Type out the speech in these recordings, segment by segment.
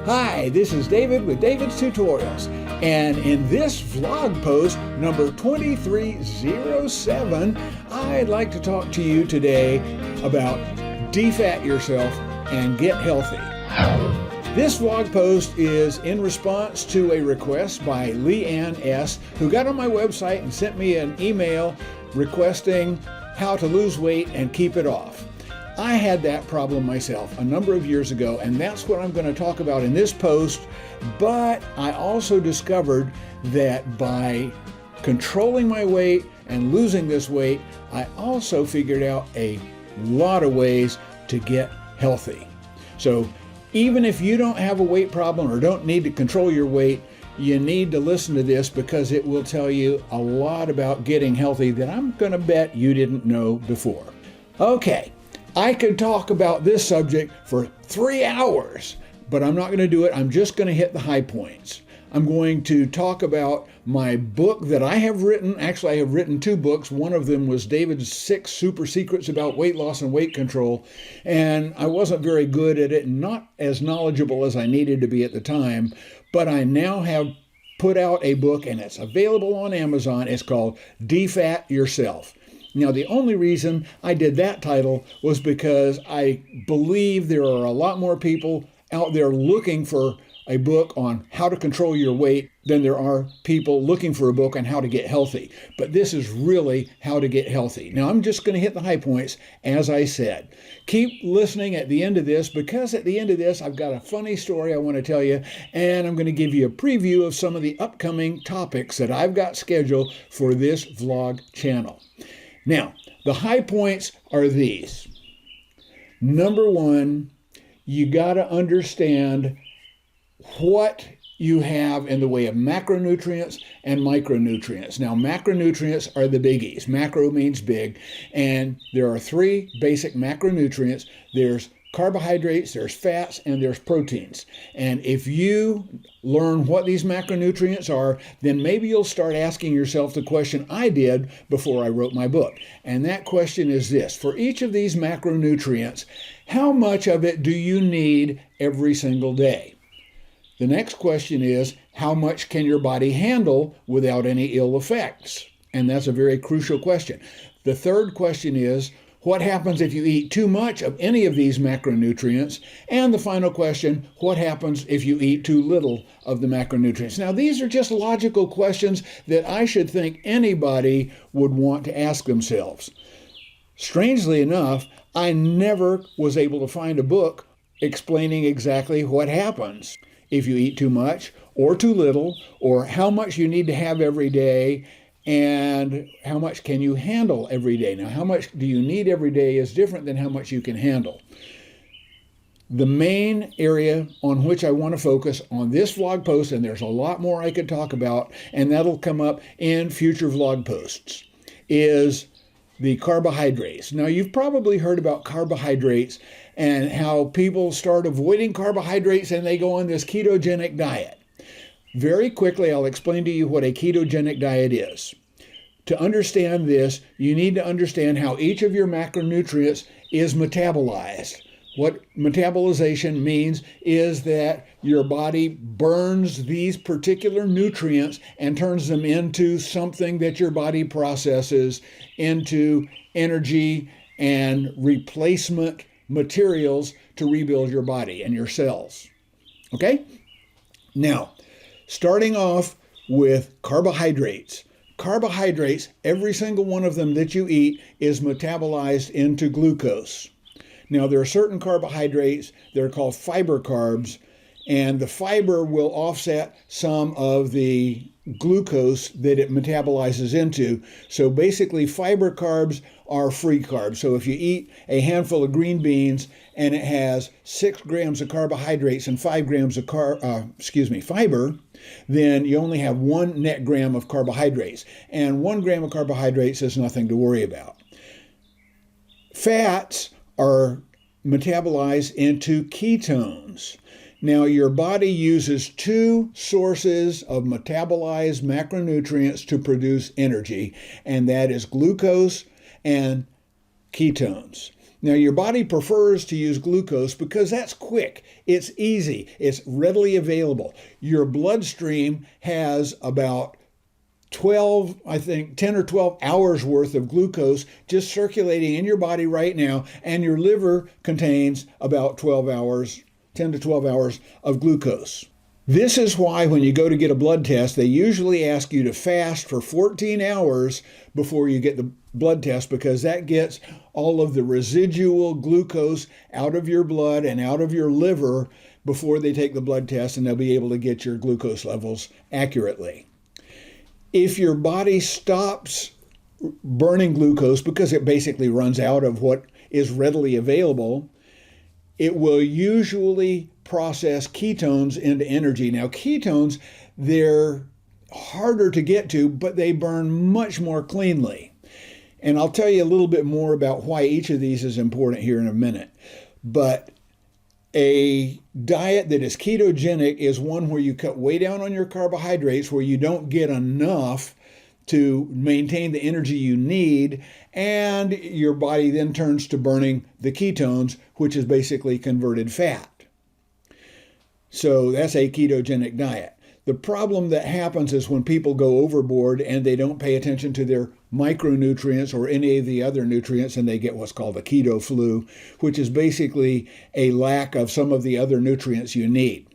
Hi, this is David with David's Tutorials, and in this vlog post number 2307, I'd like to talk to you today about DEFAT yourself and get healthy. This vlog post is in response to a request by Leanne S., who got on my website and sent me an email requesting how to lose weight and keep it off. I had that problem myself a number of years ago, and that's what I'm going to talk about in this post. But I also discovered that by controlling my weight and losing this weight, I also figured out a lot of ways to get healthy. So even if you don't have a weight problem or don't need to control your weight, you need to listen to this because it will tell you a lot about getting healthy that I'm going to bet you didn't know before. Okay. I could talk about this subject for 3 hours, but I'm not going to do it. I'm just going to hit the high points. I'm going to talk about my book that I have written. Actually, I have written 2 books. One of them was David's 6 Super Secrets about Weight Loss and Weight Control, and I wasn't very good at it and not as knowledgeable as I needed to be at the time, but I now have put out a book, and it's available on Amazon. It's called DEFAT Yourself. Now, the only reason I did that title was because I believe there are a lot more people out there looking for a book on how to control your weight than there are people looking for a book on how to get healthy. But this is really how to get healthy. Now, I'm just going to hit the high points, as I said. Keep listening at the end of this, because at the end of this, I've got a funny story I want to tell you, and I'm going to give you a preview of some of the upcoming topics that I've got scheduled for this vlog channel. Now, the high points are these. Number 1, you got to understand what you have in the way of macronutrients and micronutrients. Now, macronutrients are the biggies. Macro means big, and there are 3 basic macronutrients. There's carbohydrates, there's fats, and there's proteins. And if you learn what these macronutrients are, then maybe you'll start asking yourself the question I did before I wrote my book. And that question is this: for each of these macronutrients, how much of it do you need every single day? The next question is, how much can your body handle without any ill effects? And that's a very crucial question. The third question is, what happens if you eat too much of any of these macronutrients? And the final question, what happens if you eat too little of the macronutrients? Now, these are just logical questions that I should think anybody would want to ask themselves. Strangely enough, I never was able to find a book explaining exactly what happens if you eat too much or too little, or how much you need to have every day, and how much can you handle every day. Now, how much do you need every day is different than how much you can handle. The main area on which I want to focus on this vlog post, and there's a lot more I could talk about, and that'll come up in future vlog posts, is the carbohydrates. Now, you've probably heard about carbohydrates and how people start avoiding carbohydrates and they go on this ketogenic diet. Very quickly, I'll explain to you what a ketogenic diet is. To understand this, you need to understand how each of your macronutrients is metabolized. What metabolization means is that your body burns these particular nutrients and turns them into something that your body processes into energy and replacement materials to rebuild your body and your cells. Okay? Now, starting off with carbohydrates. Carbohydrates, every single one of them that you eat is metabolized into glucose. Now, there are certain carbohydrates that are called fiber carbs, and the fiber will offset some of the glucose that it metabolizes into. So basically, fiber carbs are free carbs. So if you eat a handful of green beans and it has 6 grams of carbohydrates and 5 grams of fiber, then you only have 1 net gram of carbohydrates. And 1 gram of carbohydrates is nothing to worry about. Fats are metabolized into ketones. Now, your body uses 2 sources of metabolized macronutrients to produce energy, and that is glucose and ketones. Now, your body prefers to use glucose because that's quick, it's easy, it's readily available. Your bloodstream has about 10 or 12 hours worth of glucose just circulating in your body right now, and your liver contains about 10 to 12 hours of glucose. This is why when you go to get a blood test, they usually ask you to fast for 14 hours before you get the blood test, because that gets all of the residual glucose out of your blood and out of your liver before they take the blood test, and they'll be able to get your glucose levels accurately. If your body stops burning glucose because it basically runs out of what is readily available, it will usually process ketones into energy. Now, ketones, they're harder to get to, but they burn much more cleanly. And I'll tell you a little bit more about why each of these is important here in a minute. But a diet that is ketogenic is one where you cut way down on your carbohydrates, where you don't get enough to maintain the energy you need, and your body then turns to burning the ketones, which is basically converted fat. So that's a ketogenic diet. The problem that happens is when people go overboard and they don't pay attention to their micronutrients or any of the other nutrients, and they get what's called a keto flu, which is basically a lack of some of the other nutrients you need.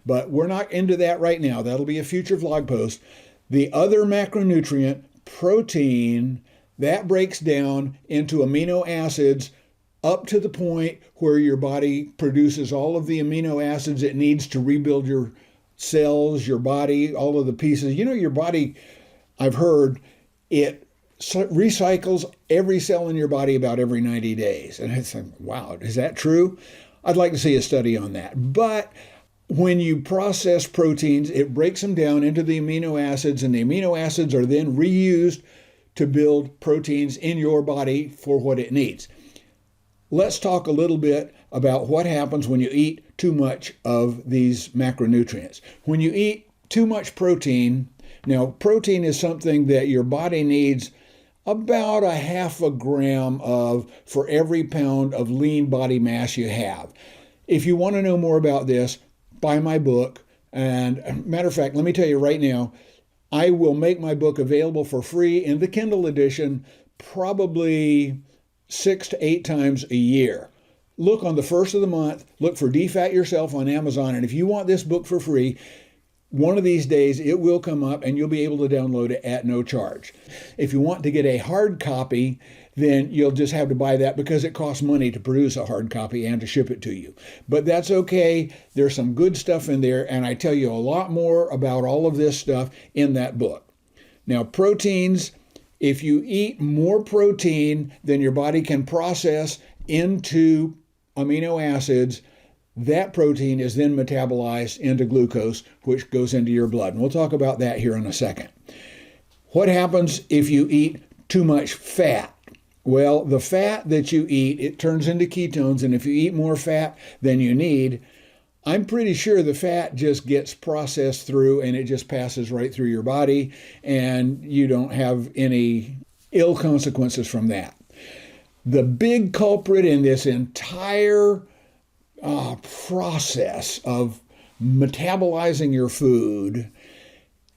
But we're not into that right now. That'll be a future vlog post. The other macronutrient, protein, that breaks down into amino acids up to the point where your body produces all of the amino acids it needs to rebuild your cells, your body, all of the pieces. You know, your body, I've heard, it recycles every cell in your body about every 90 days. And it's like, wow, is that true? I'd like to see a study on that. But when you process proteins, it breaks them down into the amino acids, and the amino acids are then reused to build proteins in your body for what it needs. Let's talk a little bit about what happens when you eat too much of these macronutrients. When you eat too much protein, now protein is something that your body needs about a half a gram of for every pound of lean body mass you have. If you want to know more about this, buy my book. And matter of fact, let me tell you right now, I will make my book available for free in the Kindle edition probably 6 to 8 times a year. Look on the first of the month, look for DEFAT Yourself on Amazon, and if you want this book for free, one of these days it will come up and you'll be able to download it at no charge. If you want to get a hard copy, then you'll just have to buy that because it costs money to produce a hard copy and to ship it to you. But that's okay. There's some good stuff in there, and I tell you a lot more about all of this stuff in that book. Now, proteins, if you eat more protein than your body can process into amino acids, that protein is then metabolized into glucose, which goes into your blood. And we'll talk about that here in a second. What happens if you eat too much fat? Well, the fat that you eat, it turns into ketones, and if you eat more fat than you need, I'm pretty sure the fat just gets processed through and it just passes right through your body, and you don't have any ill consequences from that. The big culprit in this entire process of metabolizing your food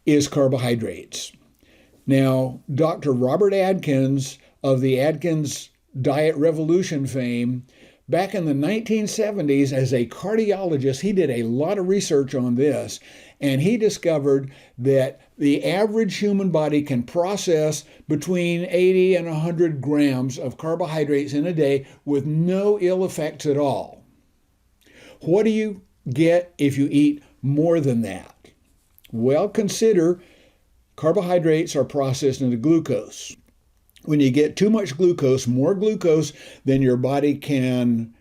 is carbohydrates. Now, Dr. Robert Adkins of the Atkins Diet Revolution fame, back in the 1970s, as a cardiologist, he did a lot of research on this, and he discovered that the average human body can process between 80 and 100 grams of carbohydrates in a day with no ill effects at all. What do you get if you eat more than that? Well, consider carbohydrates are processed into glucose. When you get too much glucose, more glucose than your body can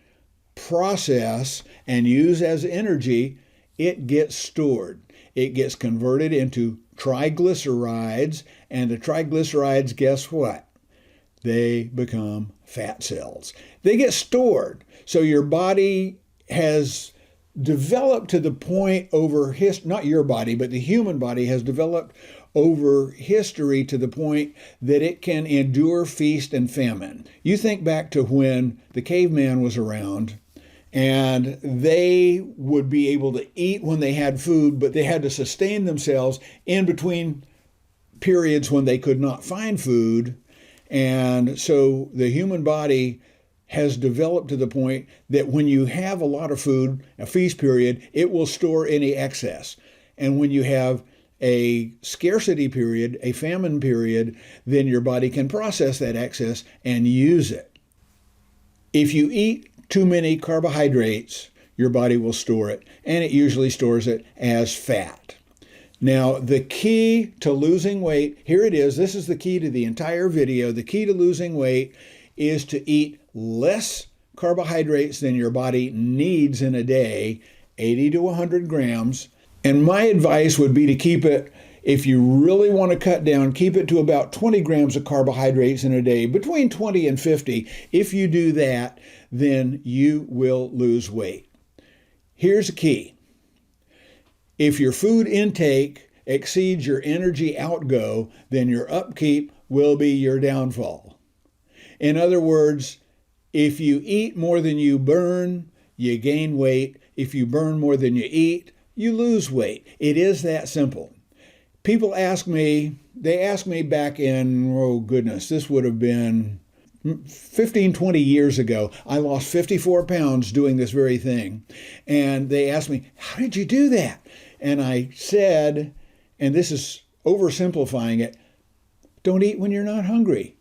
process and use as energy, it gets stored. It gets converted into triglycerides, and the triglycerides, guess what? They become fat cells. They get stored. So your body has developed to the point over not your body, but the human body has developed over history to the point that it can endure feast and famine. You think back to when the caveman was around, and they would be able to eat when they had food, but they had to sustain themselves in between periods when they could not find food. And so the human body has developed to the point that when you have a lot of food, a feast period, it will store any excess. And when you have a scarcity period, a famine period, then your body can process that excess and use it. If you eat too many carbohydrates, your body will store it, and it usually stores it as fat. Now, the key to losing weight, here it is. This is the key to the entire video. The key to losing weight is to eat less carbohydrates than your body needs in a day, 80 to 100 grams. And my advice would be to keep it, if you really want to cut down, keep it to about 20 grams of carbohydrates in a day, between 20 and 50. If you do that, then you will lose weight. Here's the key. If your food intake exceeds your energy outgo, then your upkeep will be your downfall. In other words, if you eat more than you burn, you gain weight. If you burn more than you eat, you lose weight. It is that simple. People ask me, back in, oh goodness, this would have been 15, 20 years ago. I lost 54 pounds doing this very thing. And they asked me, how did you do that? And I said, and this is oversimplifying it, don't eat when you're not hungry.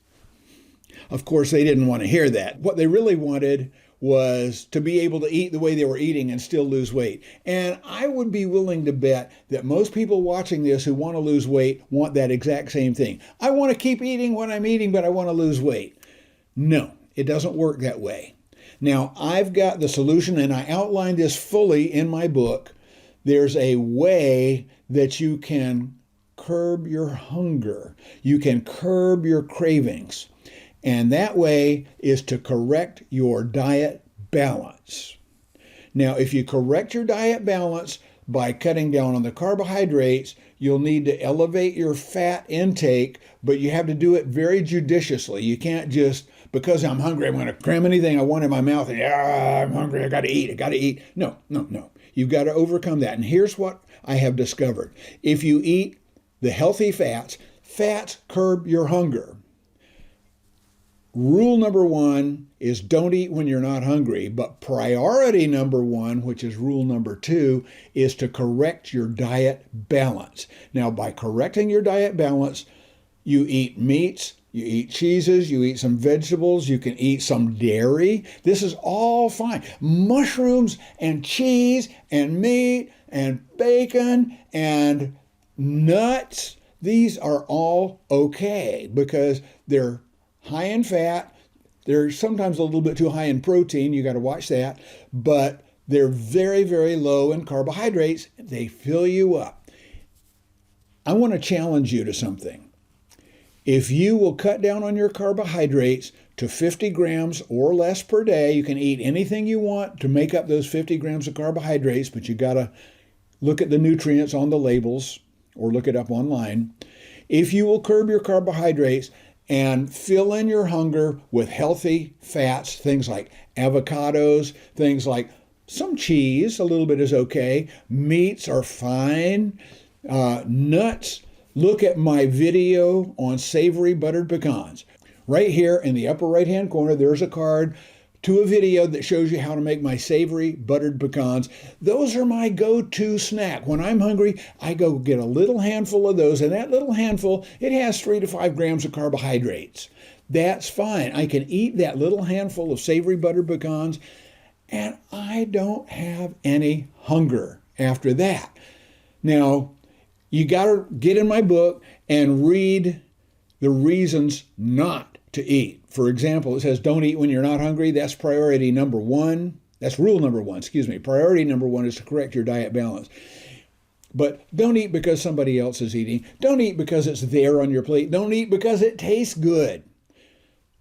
Of course, they didn't want to hear that. What they really wanted was to be able to eat the way they were eating and still lose weight. And I would be willing to bet that most people watching this who want to lose weight want that exact same thing. I want to keep eating what I'm eating, but I want to lose weight. No, it doesn't work that way. Now, I've got the solution, and I outlined this fully in my book. There's a way that you can curb your hunger. You can curb your cravings. And that way is to correct your diet balance. Now, if you correct your diet balance by cutting down on the carbohydrates, you'll need to elevate your fat intake, but you have to do it very judiciously. You can't just, because I'm hungry, I'm going to cram anything I want in my mouth and, I'm hungry, I got to eat. No. You've got to overcome that. And here's what I have discovered. If you eat the healthy fats curb your hunger. Rule number one is don't eat when you're not hungry, but priority number one, which is rule number two, is to correct your diet balance. Now, by correcting your diet balance, you eat meats, you eat cheeses, you eat some vegetables, you can eat some dairy. This is all fine. Mushrooms and cheese and meat and bacon and nuts, these are all okay because they're high in fat. They're sometimes a little bit too high in protein. You got to watch that. But they're very, very low in carbohydrates. They fill you up. I want to challenge you to something. If you will cut down on your carbohydrates to 50 grams or less per day, you can eat anything you want to make up those 50 grams of carbohydrates, but you got to look at the nutrients on the labels or look it up online. If you will curb your carbohydrates and fill in your hunger with healthy fats, things like avocados, things like some cheese, a little bit is okay. Meats are fine. Nuts, look at my video on savory buttered pecans. Right here in the upper right-hand corner, there's a card to a video that shows you how to make my savory buttered pecans. Those are my go-to snack. When I'm hungry, I go get a little handful of those, and that little handful, it has 3 to 5 grams of carbohydrates. That's fine. I can eat that little handful of savory buttered pecans, and I don't have any hunger after that. Now, you got to get in my book and read the reasons not to eat. For example, it says don't eat when you're not hungry. That's priority number one. That's rule number one, Priority number one is to correct your diet balance. But don't eat because somebody else is eating. Don't eat because it's there on your plate. Don't eat because it tastes good.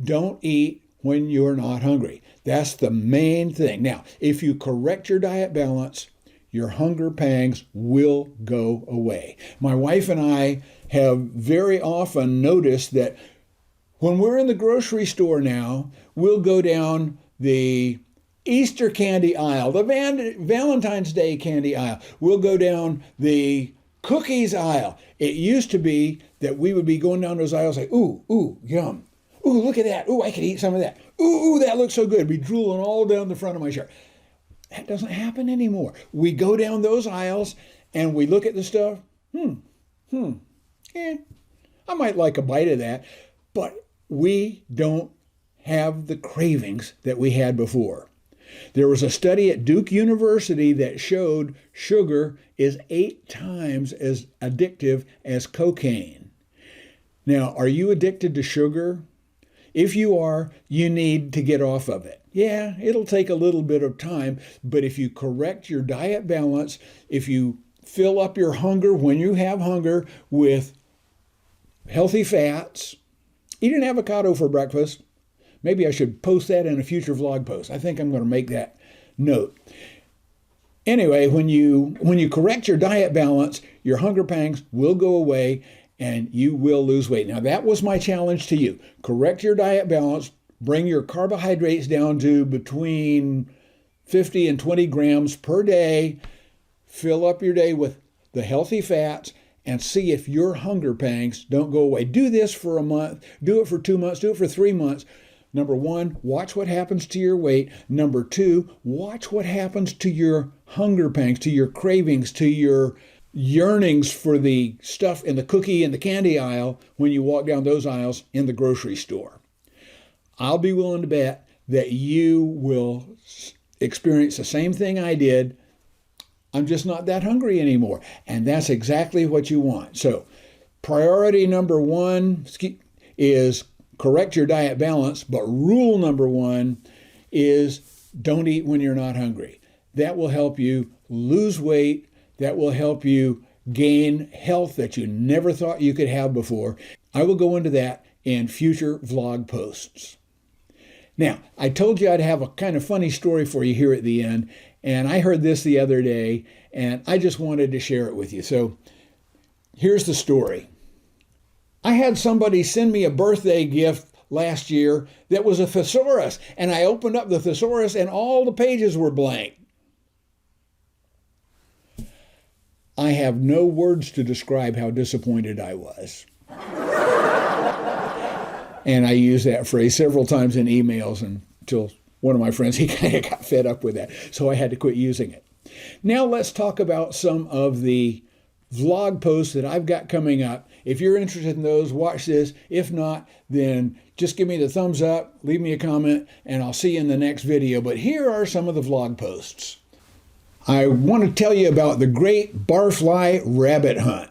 Don't eat when you're not hungry. That's the main thing. Now, if you correct your diet balance, your hunger pangs will go away. My wife and I have very often noticed that when we're in the grocery store now, we'll go down the Easter candy aisle, the Valentine's Day candy aisle. We'll go down the cookies aisle. It used to be that we would be going down those aisles like, ooh, yum. Ooh, look at that. Ooh, I could eat some of that. Ooh, that looks so good. Be drooling all down the front of my shirt. That doesn't happen anymore. We go down those aisles and we look at the stuff. I might like a bite of that, but we don't have the cravings that we had before. There was a study at Duke University that showed sugar is 8 times as addictive as cocaine. Now, are you addicted to sugar? If you are, you need to get off of it. Yeah, it'll take a little bit of time, but if you correct your diet balance, if you fill up your hunger when you have hunger with healthy fats, eat an avocado for breakfast. Maybe I should post that in a future vlog post. I think I'm going to make that note. Anyway, when you correct your diet balance, your hunger pangs will go away and you will lose weight. Now, that was my challenge to you. Correct your diet balance, bring your carbohydrates down to between 50 and 20 grams per day, fill up your day with the healthy fats, and see if your hunger pangs don't go away. Do this for a month, do it for 2 months, do it for 3 months. Number 1, watch what happens to your weight. Number 2, watch what happens to your hunger pangs, to your cravings, to your yearnings for the stuff in the cookie and the candy aisle when you walk down those aisles in the grocery store. I'll be willing to bet that you will experience the same thing I did. I'm just not that hungry anymore. And that's exactly what you want. So priority number 1 is correct your diet balance, but rule number 1 is don't eat when you're not hungry. That will help you lose weight. That will help you gain health that you never thought you could have before. I will go into that in future vlog posts. Now, I told you I'd have a kind of funny story for you here at the end, and I heard this the other day, and I just wanted to share it with you. So here's the story. I had somebody send me a birthday gift last year that was a thesaurus, and I opened up the thesaurus and all the pages were blank. I have no words to describe how disappointed I was. And I used that phrase several times in emails until one of my friends, he kind of got fed up with that, so I had to quit using it. Now let's talk about some of the vlog posts that I've got coming up. If you're interested in those, watch this. If not, then just give me the thumbs up, leave me a comment, and I'll see you in the next video. But here are some of the vlog posts. I want to tell you about the great barfly rabbit hunt.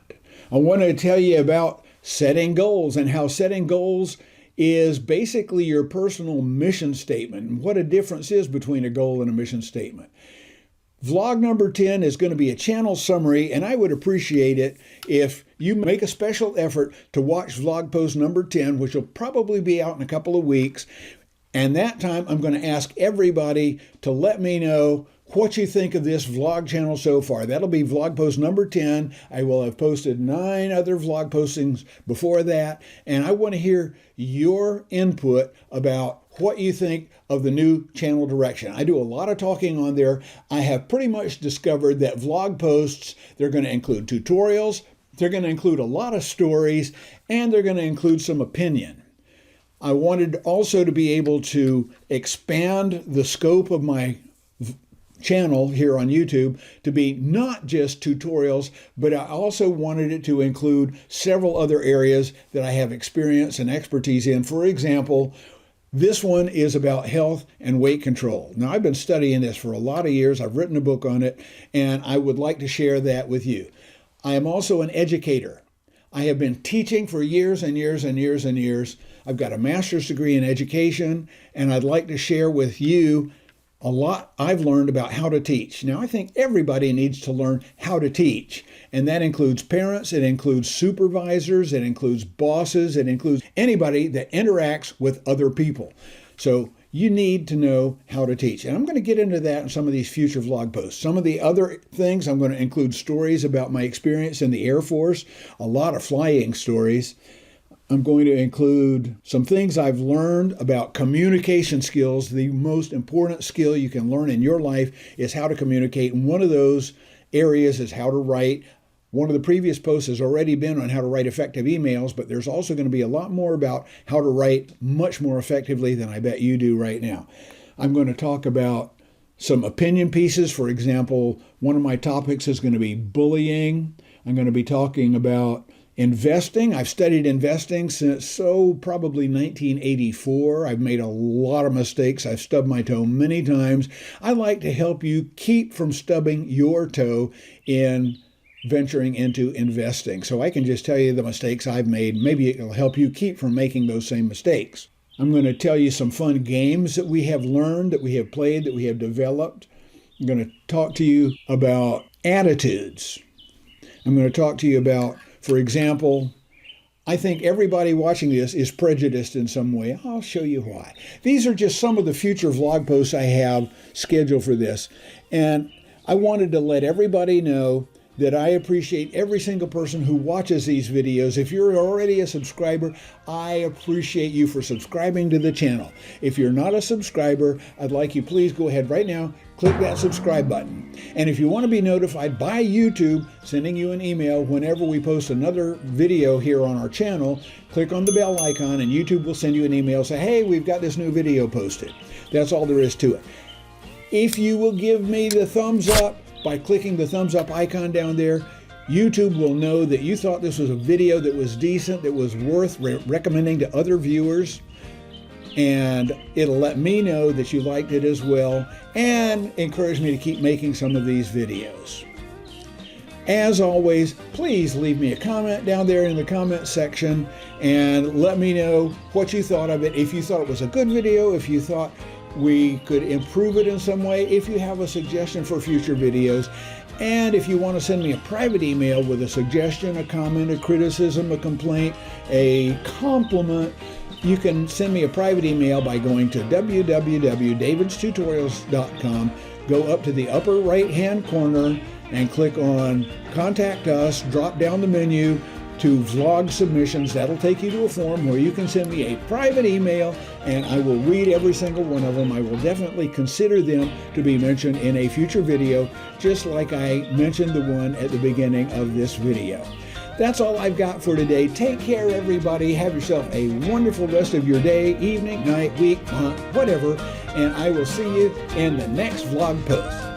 I want to tell you about setting goals and how setting goals is basically your personal mission statement and what a difference is between a goal and a mission statement. Vlog number 10 is going to be a channel summary, and I would appreciate it if you make a special effort to watch vlog post number 10, which will probably be out in a couple of weeks. And that time, I'm going to ask everybody to let me know what you think of this vlog channel so far. That'll be vlog post number 10. I will have posted 9 other vlog postings before that, and I want to hear your input about what you think of the new channel direction. I do a lot of talking on there. I have pretty much discovered that vlog posts, they're going to include tutorials, they're going to include a lot of stories, and they're going to include some opinion. I wanted also to be able to expand the scope of my channel here on YouTube to be not just tutorials, but I also wanted it to include several other areas that I have experience and expertise in. For example, this one is about health and weight control. Now, I've been studying this for a lot of years. I've written a book on it, and I would like to share that with you. I am also an educator. I have been teaching for years and years and years and years. I've got a master's degree in education, and I'd like to share with you a lot I've learned about how to teach. Now, I think everybody needs to learn how to teach, and that includes parents, it includes supervisors, it includes bosses, it includes anybody that interacts with other people. So you need to know how to teach. And I'm going to get into that in some of these future vlog posts. Some of the other things, I'm going to include stories about my experience in the Air Force, a lot of flying stories. I'm going to include some things I've learned about communication skills. The most important skill you can learn in your life is how to communicate. And one of those areas is how to write. One of the previous posts has already been on how to write effective emails, but there's also going to be a lot more about how to write much more effectively than I bet you do right now. I'm going to talk about some opinion pieces. For example, one of my topics is going to be bullying. I'm going to be talking about investing. I've studied investing since probably 1984. I've made a lot of mistakes. I've stubbed my toe many times. I like to help you keep from stubbing your toe in venturing into investing. So I can just tell you the mistakes I've made. Maybe it'll help you keep from making those same mistakes. I'm going to tell you some fun games that we have learned, that we have played, that we have developed. I'm going to talk to you about attitudes. I'm going to talk to you about, for example, I think everybody watching this is prejudiced in some way. I'll show you why. These are just some of the future vlog posts I have scheduled for this. And I wanted to let everybody know that I appreciate every single person who watches these videos. If you're already a subscriber, I appreciate you for subscribing to the channel. If you're not a subscriber, I'd like you please go ahead right now, click that subscribe button. And if you want to be notified by YouTube sending you an email whenever we post another video here on our channel, click on the bell icon and YouTube will send you an email, say, hey, we've got this new video posted. That's all there is to it. If you will give me the thumbs up, by clicking the thumbs up icon down there, YouTube will know that you thought this was a video that was decent, that was worth recommending to other viewers, and it'll let me know that you liked it as well and encourage me to keep making some of these videos. As always, please leave me a comment down there in the comment section and let me know what you thought of it. If you thought it was a good video, if you thought we could improve it in some way, if you have a suggestion for future videos, and if you want to send me a private email with a suggestion, a comment, a criticism, a complaint, a compliment, you can send me a private email by going to www.davidstutorials.com, go up to the upper right hand corner and click on Contact Us, drop down the menu to vlog submissions. That'll take you to a form where you can send me a private email and I will read every single one of them. I will definitely consider them to be mentioned in a future video, just like I mentioned the one at the beginning of this video. That's all I've got for today. Take care, everybody. Have yourself a wonderful rest of your day, evening, night, week, month, whatever, and I will see you in the next vlog post.